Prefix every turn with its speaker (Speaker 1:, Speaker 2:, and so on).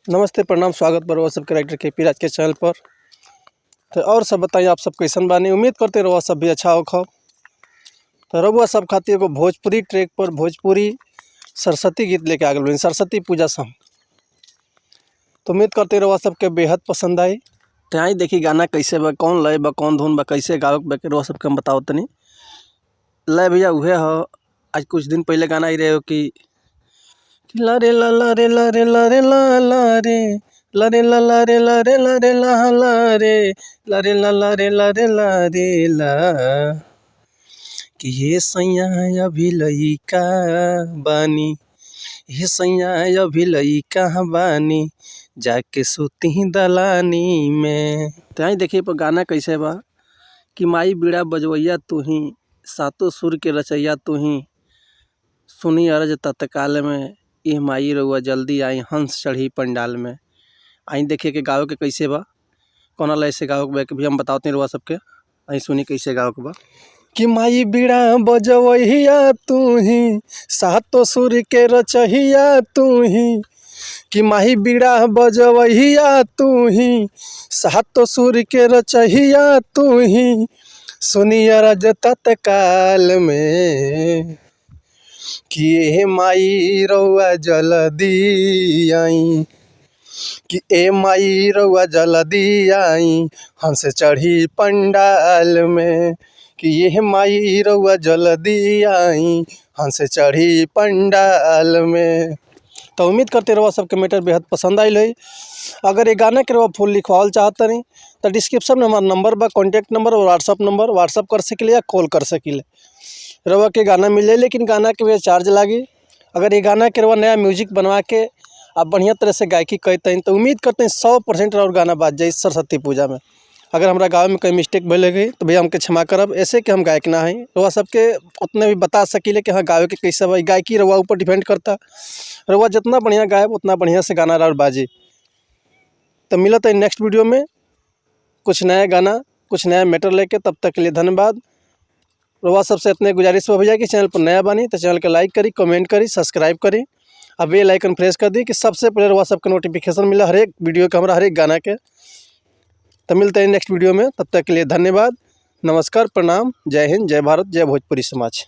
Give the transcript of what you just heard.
Speaker 1: नमस्ते प्रणाम, स्वागत बा रउआ सबके राइटर के राज के चैनल पर। तो और सब बताइए, आप सब कैसन बानी? उम्मीद करते रउआ सब भी अच्छा होखब। तो रउआ सब खातिर एगो भोजपुरी ट्रैक पर भोजपुरी सरस्वती गीत लेके आ गए बानी, सरस्वती पूजा सॉन्ग। तो उम्मीद करते रउआ सबके बेहद पसंद आई। तो आई देखी गाना कैसे बा, कौन लय बा, कौन धुन बा, कैसे गावक बा के रउआ सबके हम बताओ तनी। लय भैया उहे ह। आज कुछ दिन पहले गाना आई रहे हो कि ला रे ला ला रे ला रे ला रे ला ला रे ला रे ला ला रे ला रे ला रे ला ला रे ला रे ला ला रे ला रे ला रे ला कि ये सैया अभी लइका बानी, ये सैया अभी लइका बानी, जाके सुती दलानी में। तो आई देखिए पर गाना कैसे बा कि माई बीड़ा बजवैया तू ही, सातों सुर के रचैया तू ही, सुनी अरज तत्काल में, ये माई रउआ जल्दी आई, हंस चढ़ी पंडाल में। आई देखिए के गाँव के कैसे बा, कौन लय से गाँव के भी हम बताते रउआ सबके। आई सुनी कैसे गाँव के बा कि माई बीड़ा बजवैया तू ही, सातों सुर के रचहिया तू ही, कि माही बीड़ा बजवैया तू ही, सातों सुर के रचहिया तू ही, सुनी अरज तत्काल में, कि ए माई रउआ जल्दी आई, कि ए माई रउआ जल्दी आई, हंस चढ़ी पंडाल में, कि ये माई रउआ जल्दी आई, हंस चढ़ी पंडाल में। तो उम्मीद करते रहो सबके मैटर बेहद पसंद आइल है। अगर ये गाना के रहो फुल लिखवाल चाहते नहीं तो डिस्क्रिप्शन में हमारा नंबर बा, कॉन्टैक्ट नंबर और व्हाट्सअप कर सकिले या कॉल कर सकिले, रवा के गाना मिल जाए। लेकिन गाना के वजह चार्ज लागी। अगर ये गाना के रवा नया म्यूजिक बनवा के आप बढ़िया तरह से गायकी करते हैं तो उम्मीद करते हैं 100% और गाना बाज जाए सरस्वती पूजा में। अगर हमारा गाँव में कोई मिस्टेक भले गई तो भैया हमके क्षमा करब, ऐसे कि हम गायक ना हैं। रवा सबके उतने भी बता सकिले कि हाँ गावे के कैसे भाई, गायकी रवा ऊपर डिपेंड करता। रवा जितना बढ़िया गायब उतना बढ़िया से गाना और बाजी। तो मिलता है नेक्स्ट वीडियो में कुछ नया गाना, कुछ नया मैटर लेके। तब तक के लिए धन्यवाद। रवा सबसे इतने गुजारिश हो भैया कि चैनल पर नया बनी तो चैनल के लाइक करी, कमेंट करी, सब्सक्राइब करी, अब बेल आइकन प्रेस कर दी कि सबसे पहले रवा सबके नोटिफिकेशन मिला हर एक वीडियो का, हमारा हर एक गाना के। तो मिलते हैं नेक्स्ट वीडियो में, तब तक के लिए धन्यवाद, नमस्कार, प्रणाम, जय हिंद, जय भारत, जय भोजपुरी समाज।